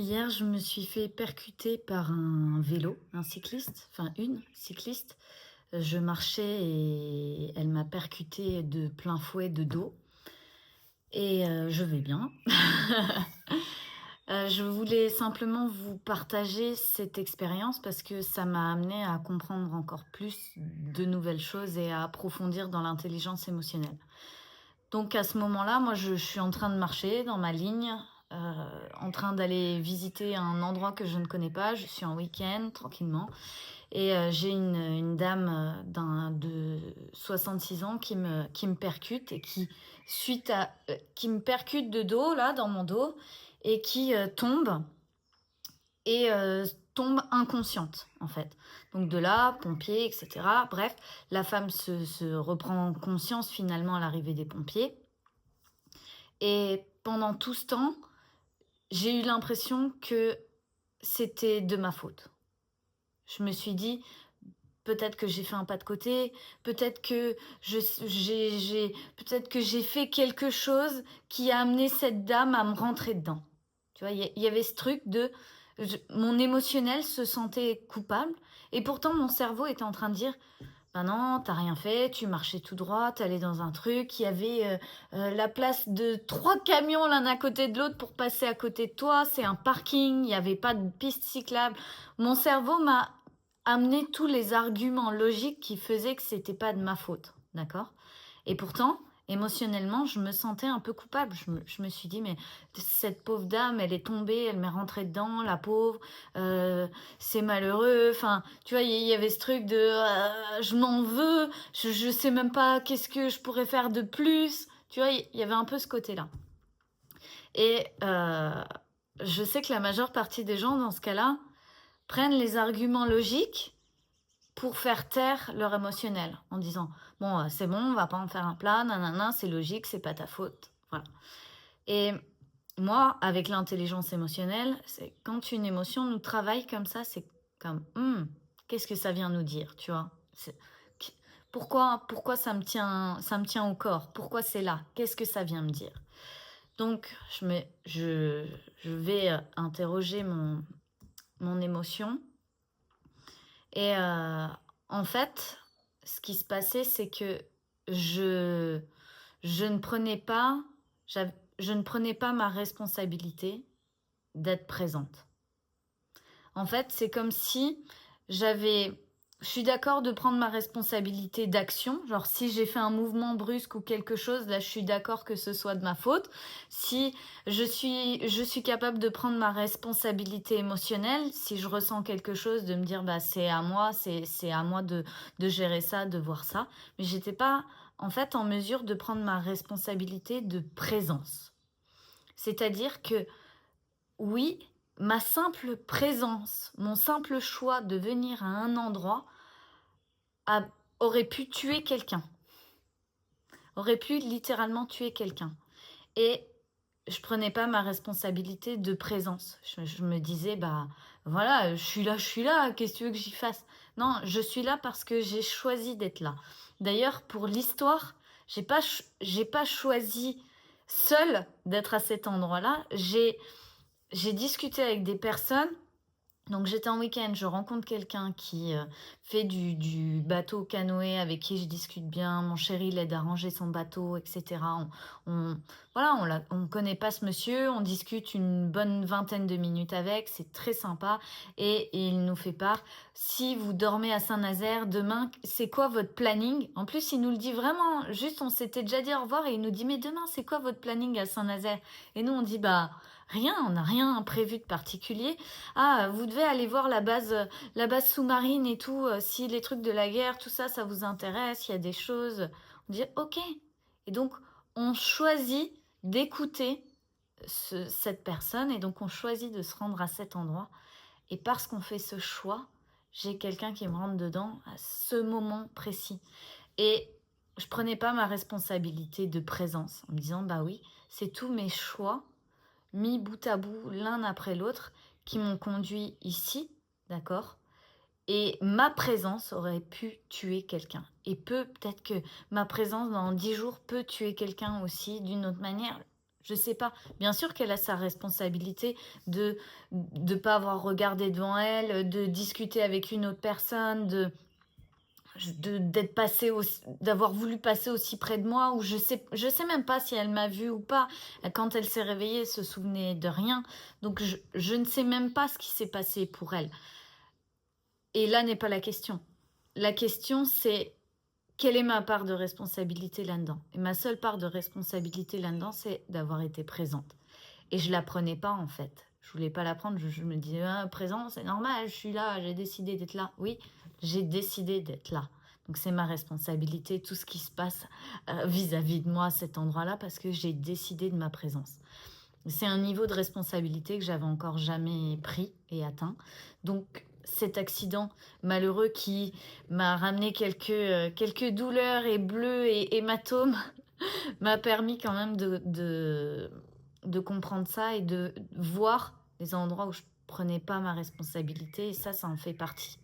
Hier, je me suis fait percuter par un vélo, un cycliste, enfin une cycliste. Je marchais et elle m'a percuté de plein fouet de dos et je vais bien. Je voulais simplement vous partager cette expérience parce que ça m'a amené à comprendre encore plus de nouvelles choses et à approfondir dans l'intelligence émotionnelle. Donc à ce moment-là, moi je suis en train de marcher dans ma ligne, en train d'aller visiter un endroit que je ne connais pas. Je suis en week-end tranquillement et j'ai une dame, de 66 ans qui me percute et qui me percute de dos là, dans mon dos et qui, tombe et tombe inconsciente, en fait. Donc de là, pompiers et cetera. Bref, la femme se reprend conscience finalement à l'arrivée des pompiers et pendant tout ce temps, j'ai eu l'impression que c'était de ma faute. Je me suis dit: «Peut-être que j'ai fait un pas de côté, peut-être que peut-être que j'ai fait quelque chose qui a amené cette dame à me rentrer dedans». Tu vois? Il y avait ce truc de mon émotionnel se sentait coupable et pourtant mon cerveau était en train de dire: «Bah non, tu rien fait, tu marchais tout droit, tu allais dans un truc, il y avait, la place de 3 camions l'un à côté de l'autre pour passer à côté de toi, c'est un parking, il y avait pas de piste cyclable». Mon cerveau m'a amené tous les arguments logiques qui faisaient que c'était pas de ma faute, d'accord? Et pourtant, émotionnellement, je me sentais un peu coupable. Je me suis dit: «Mais cette pauvre dame, elle est tombée, elle m'est rentrée dedans, la pauvre, heu, c'est malheureux». Enfin, tu vois, il y avait ce truc de, je m'en veux, je sais même pas qu'est-ce que je pourrais faire de plus. Tu vois, il y avait un peu ce côté-là et je sais que la majeure partie des gens, dans ce cas-là, prennent les arguments logiques pour faire taire leur émotionnel en disant: «Bon, c'est bon, on va pas en faire un plat, nin c'est logique, c'est pas ta faute». Voilà et moi, avec l'intelligence émotionnelle, c'est quand une émotion nous travaille comme ça, c'est comme: qu'est-ce que ça vient nous dire?» Tu vois? C'est q pourquoi ça me tient au corps? Pourquoi c'est là? Qu'est-ce que ça vient me dire? Donc je vais, interroger mon émotion et en fait, ce qui se passait, c'est que je je ne prenais pas je ne prenais pas ma responsabilité d'être présente. En fait, c'est comme si j'avais je suis d'accord de prendre ma responsabilité d'action, genre si j'ai fait un mouvement brusque ou quelque chose, là, je suis d'accord que ce soit de ma faute. Si je suis capable de prendre ma responsabilité émotionnelle, si je ressens quelque chose, de me dire: «Bah, c'est à moi, c'est à moi de gérer ça, de voir ça». Mais j'étais pas, en fait, en mesure de prendre ma responsabilité de présence. C'est-à-dire que oui, ma simple présence, mon simple choix de venir à un endroit a aurait pu tuer quelqu'un, aurait pu littéralement tuer quelqu'un et je prenais pas ma responsabilité de présence. Je me disais: «Bah, voilà, je suis là, qu'est-ce que tu veux que j'y fasse?» Non, je suis là parce que j'ai choisi d'être là. D'ailleurs, pour l'histoire, j'ai pas choisi seule d'être à cet endroit-là. J'ai discuté avec des personnes. Donc j'étais en week-end, je rencontre quelqu'un qui, fait du bateau canoë avec qui je discute bien. Mon chéri l'aide à ranger son bateau et cetera. On voilà, on connaît pas ce monsieur, on discute une bonne vingtaine de minutes avec, c'est très sympa et il nous fait part: «Si vous dormez à Saint-Nazaire, demain, c'est quoi votre planning?» En plus, il nous le dit vraiment, juste on s'était déjà dit au revoir et il nous dit: «Mais demain, c'est quoi votre planning à Saint-Nazaire?» Et nous on dit: «Bah, rien, on n'a rien prévu de particulier». «Ah, vous devez aller voir la base sous-marine et tout, si les trucs de la guerre, tout ça, ça vous intéresse, il y a des choses». On dit: «OK» et donc on choisit d'écouter cette personne et donc on choisit de se rendre à cet endroit et parce qu'on fait ce choix, j'ai quelqu'un qui me rentre dedans à ce moment précis et je prenais pas ma responsabilité de présence en me disant: «Bah oui, c'est tous mes choix mis bout à bout, l'un après l'autre, qui m'ont conduit ici, d'accord? Et ma présence aurait pu tuer quelqu'un. Et peut-être que ma présence dans 10 jours peut tuer quelqu'un aussi d'une autre manière. Je sais pas. Bien sûr qu'elle a sa responsabilité de pas avoir regardé devant elle, de discuter avec une autre personne, d'être passé d'avoir voulu passer aussi près de moi, ou je sais même pas si elle m'a vue ou pas. Quand elle s'est réveillée, elle se souvenait de rien. Donc je ne sais même pas ce qui s'est passé pour elle. Et là n'est pas la question. La question, c'est quelle est ma part de responsabilité là-dedans? Et ma seule part de responsabilité là-dedans, c'est d'avoir été présente. Et je la prenais pas, en fait. Je voulais pas la prendre. Je me disais, ah, présent, c'est normal, je suis là, j'ai décidé d'être là. Oui, j'ai décidé d'être là. Donc c'est ma responsabilité, tout ce qui se passe vis-à-vis de moi à cet endroit-là, parce que j'ai décidé de ma présence. C'est un niveau de responsabilité que j'avais encore jamais pris et atteint. Donc cet accident malheureux qui m'a ramené quelques douleurs et bleus et hématomes m'a permis quand même de comprendre ça et de voir les endroits où je prenais pas ma responsabilité, et ça en fait partie.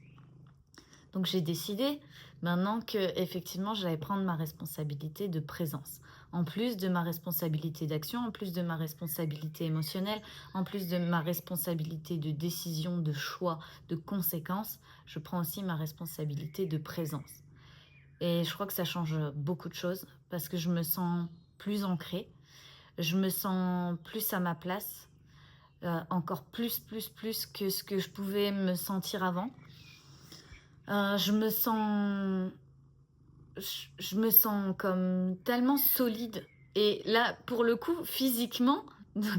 Donc j'ai décidé maintenant que effectivement j'allais prendre ma responsabilité de présence, en plus de ma responsabilité d'action, en plus de ma responsabilité émotionnelle, en plus de ma responsabilité de décision, de choix, de conséquences, je prends aussi ma responsabilité de présence. Et je crois que ça change beaucoup de choses parce que je me sens plus ancrée, je me sens plus à ma place, encore plus que ce que je pouvais me sentir avant. Je me sens comme tellement solide. Et là, pour le coup, physiquement,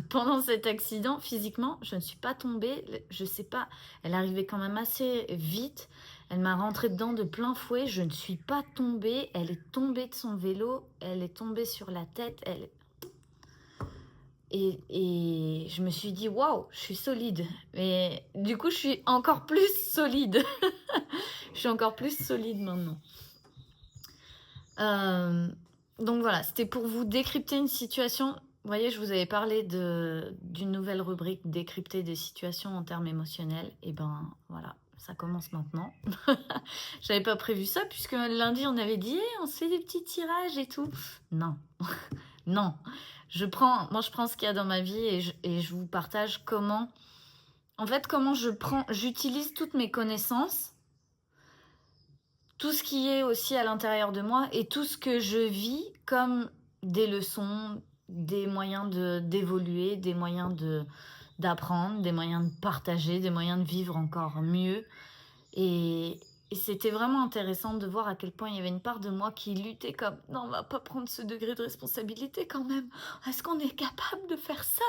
pendant cet accident, physiquement, je ne suis pas tombée. Je sais pas, elle arrivait quand même assez vite. Elle m'a rentré dedans de plein fouet. Je ne suis pas tombée. Elle est tombée de son vélo. Elle est tombée sur la tête. Et je me suis dit, waouh, je suis solide. Et du coup, je suis encore plus solide. Je suis encore plus solide maintenant. Donc voilà, c'était pour vous décrypter une situation. Vous voyez, je vous avais parlé d'une nouvelle rubrique, décrypter des situations en termes émotionnels. Et ben voilà, ça commence maintenant. J'avais pas prévu ça puisque lundi on avait dit, on se fait des petits tirages et tout. Non, non. Je prends ce qu'il y a dans ma vie et je vous partage comment j'utilise toutes mes connaissances, tout ce qui est aussi à l'intérieur de moi et tout ce que je vis comme des leçons, des moyens d'évoluer, des moyens d'apprendre, des moyens de partager, des moyens de vivre encore mieux. Et c'était vraiment intéressant de voir à quel point il y avait une part de moi qui luttait comme non, on va pas prendre ce degré de responsabilité quand même. Est-ce qu'on est capable de faire ça?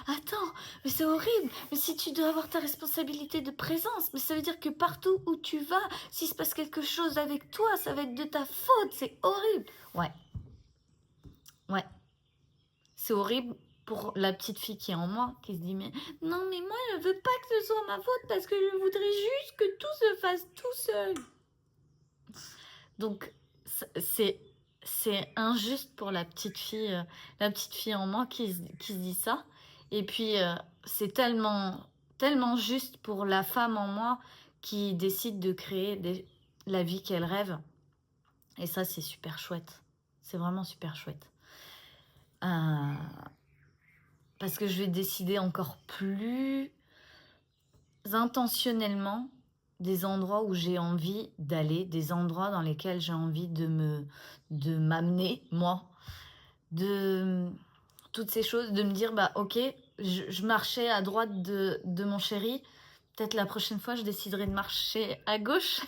Attends, mais c'est horrible. Mais si tu dois avoir ta responsabilité de présence, mais ça veut dire que partout où tu vas, s'il se passe quelque chose avec toi, ça va être de ta faute. C'est horrible. Ouais. C'est horrible pour la petite fille qui est en moi, qui se dit mais non, mais moi je veux pas que ce soit ma faute parce que je voudrais juste que tout se fasse tout seul. Donc c'est injuste pour la petite fille en moi qui se dit ça. Et puis c'est tellement juste pour la femme en moi qui décide de créer la vie qu'elle rêve. Et ça, c'est super chouette. C'est vraiment super chouette. Parce que je vais décider encore plus intentionnellement des endroits où j'ai envie d'aller, des endroits dans lesquels j'ai envie de m'amener, moi, de toutes ces choses, de me dire, bah ok, je marchais à droite de mon chéri, peut-être la prochaine fois, je déciderai de marcher à gauche.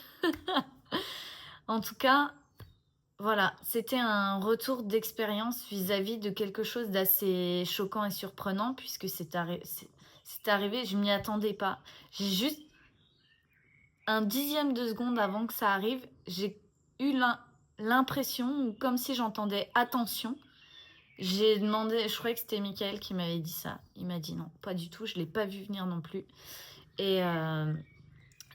En tout cas, voilà, c'était un retour d'expérience vis-à-vis de quelque chose d'assez choquant et surprenant, puisque c'est arrivé, je m'y attendais pas. J'ai juste un dixième de seconde avant que ça arrive, j'ai eu l'impression, ou comme si j'entendais attention. J'ai demandé, je croyais que c'était Michael qui m'avait dit ça. Il m'a dit non, pas du tout, je l'ai pas vu venir non plus. Et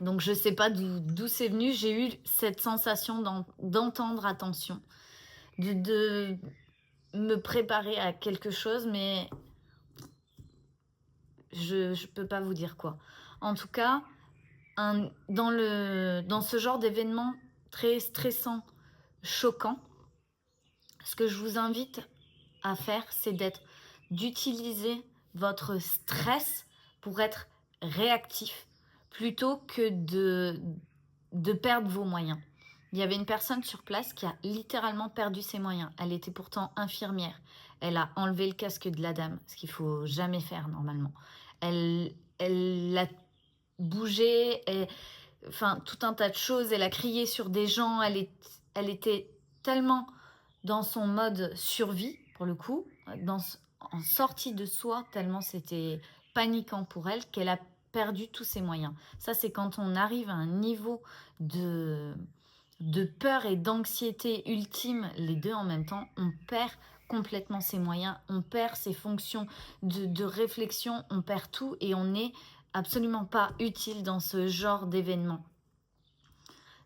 donc je sais pas d'où c'est venu, j'ai eu cette sensation d'entendre attention, de me préparer à quelque chose, mais je peux pas vous dire quoi. En tout cas, dans ce genre d'événement très stressant, choquant, ce que je vous invite à faire, c'est d'être d'utiliser votre stress pour être réactif plutôt que de perdre vos moyens. Il y avait une personne sur place qui a littéralement perdu ses moyens. Elle était pourtant infirmière. Elle a enlevé le casque de la dame, ce qu'il ne faut jamais faire normalement. Elle l'a bougé, enfin tout un tas de choses. Elle a crié sur des gens. Elle était tellement dans son mode survie, pour le coup, en sortie de soi, tellement c'était paniquant pour elle, qu'elle a perdu tous ses moyens. Ça, c'est quand on arrive à un niveau de peur et d'anxiété ultime, les deux en même temps, on perd complètement ses moyens, on perd ses fonctions de réflexion, on perd tout et on n'est absolument pas utile dans ce genre d'événement.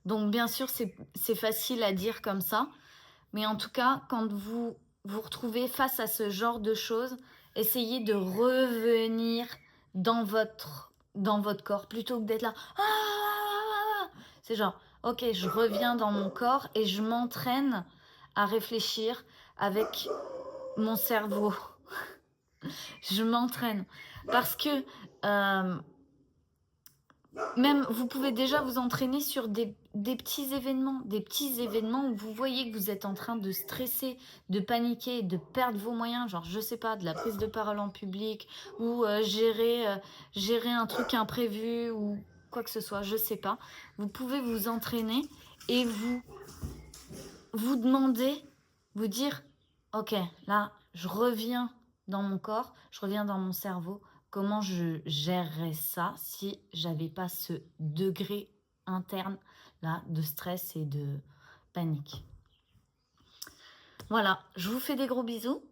Donc bien sûr, c'est facile à dire comme ça, mais en tout cas, quand vous vous retrouvez face à ce genre de choses, essayez de revenir dans votre corps plutôt que d'être là. C'est genre, ok, je reviens dans mon corps et je m'entraîne à réfléchir avec mon cerveau. Je m'entraîne. Parce que même vous pouvez déjà vous entraîner sur des petits événements où vous voyez que vous êtes en train de stresser, de paniquer, de perdre vos moyens, genre je sais pas, de la prise de parole en public ou gérer un truc imprévu ou quoi que ce soit, je sais pas. Vous pouvez vous entraîner et vous demander, vous dire ok, là je reviens dans mon corps, je reviens dans mon cerveau. Comment je gérerais ça si j'avais pas ce degré interne là de stress et de panique. Voilà, je vous fais des gros bisous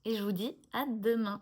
et je vous dis à demain.